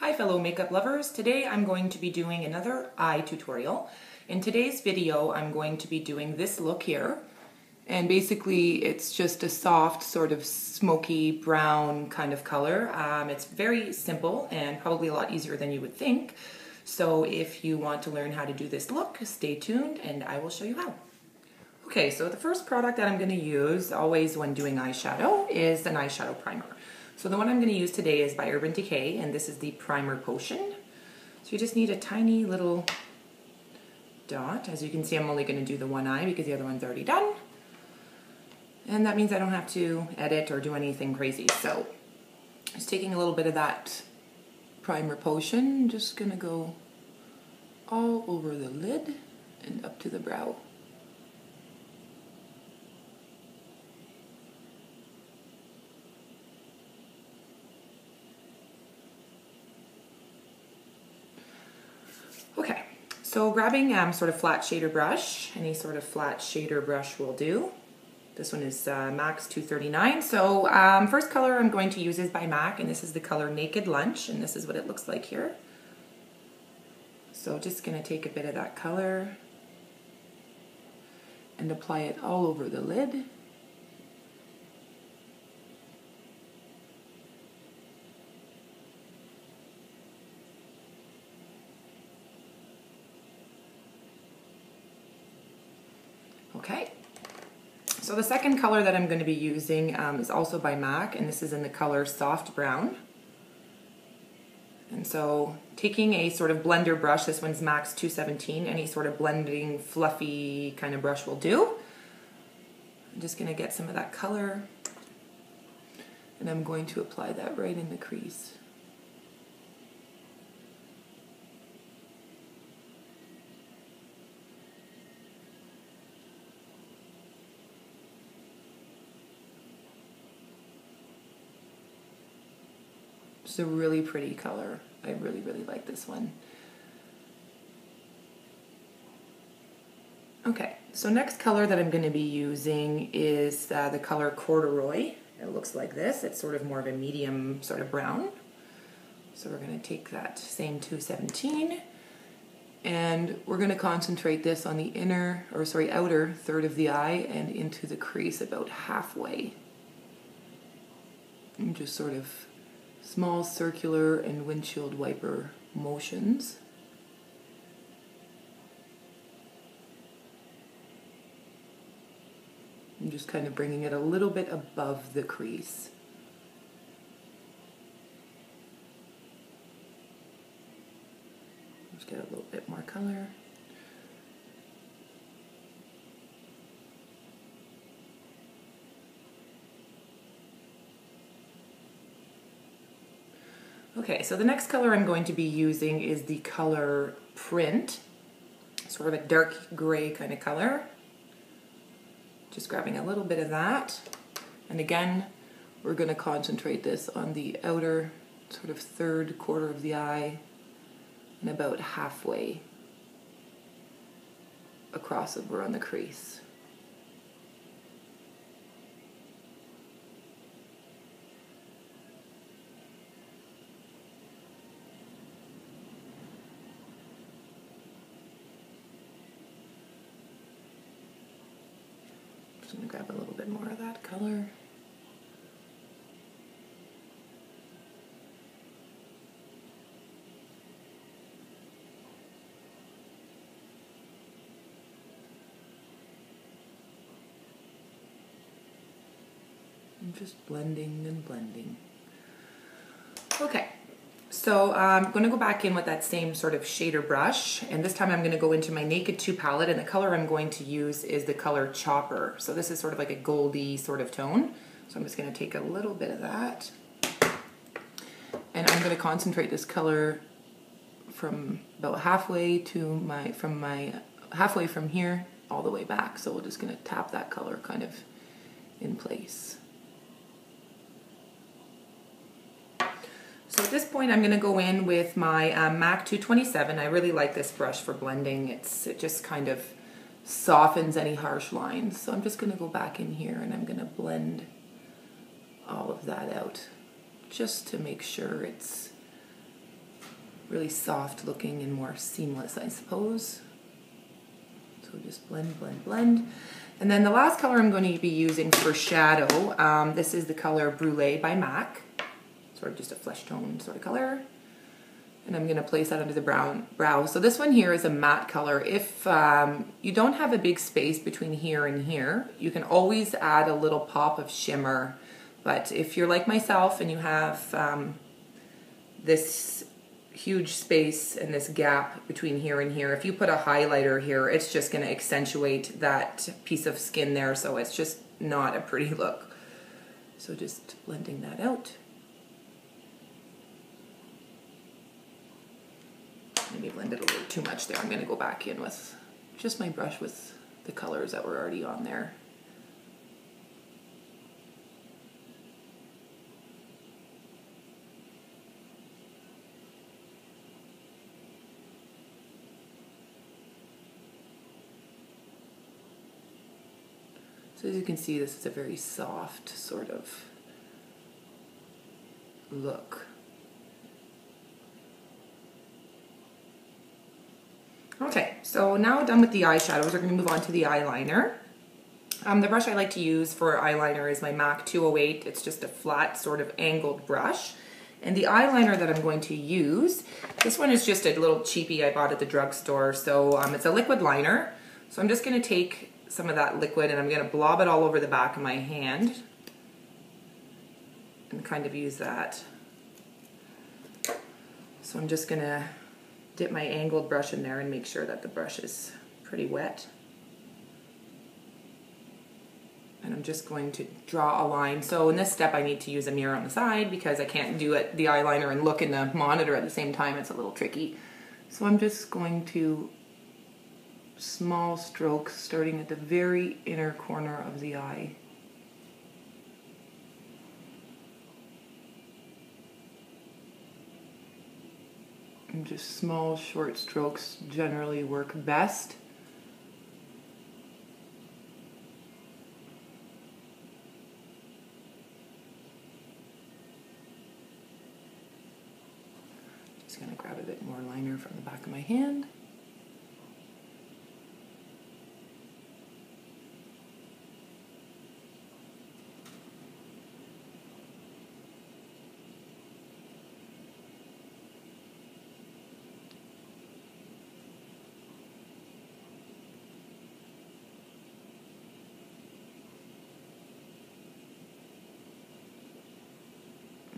Hi fellow makeup lovers, today I'm going to be doing another eye tutorial. In today's video I'm going to be doing this look here, and basically it's just a soft sort of smoky brown kind of color. It's very simple and probably a lot easier than you would think, so if you want to learn how to do this look, stay tuned and I will show you how. Okay, so the first product that I'm going to use always when doing eyeshadow is an eyeshadow primer. So the one I'm going to use today is by Urban Decay, and this is the Primer Potion. So you just need a tiny little dot. As you can see, I'm only going to do the one eye because the other one's already done. And that means I don't have to edit or do anything crazy. So just taking a little bit of that Primer Potion, just going to go all over the lid and up to the brow. Okay, so grabbing sort of flat shader brush, any sort of flat shader brush will do. This one is MAC's 239. So first color I'm going to use is by MAC, and this is the color Naked Lunch, and this is what it looks like here. So just gonna take a bit of that color and apply it all over the lid. Okay, so the second color that I'm going to be using is also by MAC, and this is in the color Soft Brown. And so taking a sort of blender brush, this one's MAC's 217, any sort of blending fluffy kind of brush will do. I'm just going to get some of that color, and I'm going to apply that right in the crease. It's a really pretty color. I really like this one. Okay, so next color that I'm going to be using is the color Corduroy. It looks like this. It's sort of more of a medium sort of brown. So we're going to take that same 217 and we're going to concentrate this on the outer third of the eye and into the crease about halfway. And just sort of small circular and windshield wiper motions. I'm just kind of bringing it a little bit above the crease. Just get a little bit more color. Okay, so the next color I'm going to be using is the color Print, sort of a dark gray kind of color. Just grabbing a little bit of that, and again we're going to concentrate this on the outer sort of third quarter of the eye and about halfway across over on the crease. Just going to grab a little bit more of that color. I'm just blending and blending. Okay, so I'm going to go back in with that same sort of shader brush, and this time I'm going to go into my Naked 2 palette, and the color I'm going to use is the color Chopper. So this is sort of like a goldy sort of tone. So I'm just going to take a little bit of that, and I'm going to concentrate this color from about halfway to halfway from here all the way back. So we're just going to tap that color kind of in place. So at this point I'm going to go in with my MAC 227. I really like this brush for blending. It just kind of softens any harsh lines. So I'm just going to go back in here and I'm going to blend all of that out just to make sure it's really soft looking and more seamless, I suppose. So just blend, blend, blend. And then the last color I'm going to be using for shadow, this is the color Brulee by MAC. Sort of just a flesh tone sort of color. And I'm going to place that under the brow. So this one here is a matte color. If you don't have a big space between here and here, you can always add a little pop of shimmer. But if you're like myself and you have this huge space and this gap between here and here, if you put a highlighter here, it's just going to accentuate that piece of skin there, so it's just not a pretty look. So just blending that out. Maybe blended a little too much there. I'm going to go back in with just my brush with the colors that were already on there. So as you can see, this is a very soft sort of look. Okay, so now done with the eyeshadows, we're going to move on to the eyeliner. The brush I like to use for eyeliner is my MAC 208. It's just a flat sort of angled brush. And the eyeliner that I'm going to use, this one is just a little cheapie I bought at the drugstore. So it's a liquid liner. So I'm just going to take some of that liquid and I'm going to blob it all over the back of my hand and kind of use that. So I'm just going to dip my angled brush in there and make sure that the brush is pretty wet. And I'm just going to draw a line. So in this step I need to use a mirror on the side because I can't do the eyeliner and look in the monitor at the same time. It's a little tricky. So I'm just going to small strokes starting at the very inner corner of the eye. And just small short strokes generally work best. Just going to grab a bit more liner from the back of my hand.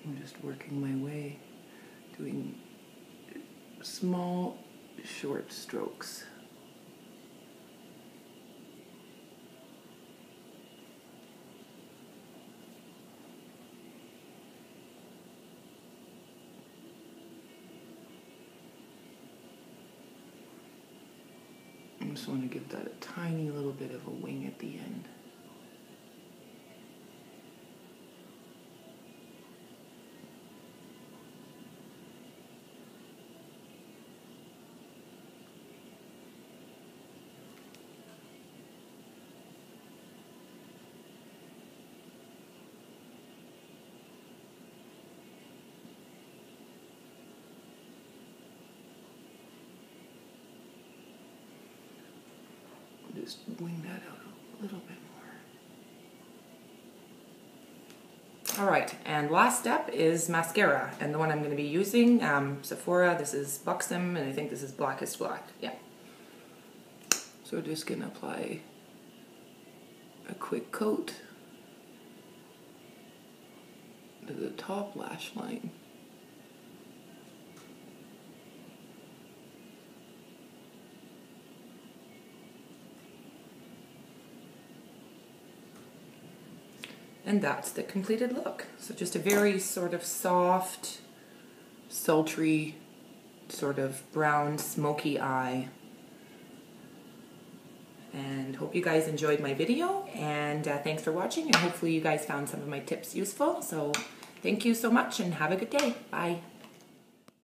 I'm just working my way, doing small, short strokes. I just want to give that a tiny little bit of a wing at the end. Just wing that out a little bit more. All right, and last step is mascara, and the one I'm going to be using, Sephora, this is Buxom, and I think this is Blackest Black, yeah. So just going to apply a quick coat to the top lash line. And that's the completed look. So just a very sort of soft, sultry, sort of brown, smoky eye. And hope you guys enjoyed my video, and thanks for watching, and hopefully you guys found some of my tips useful. So thank you so much and have a good day. Bye.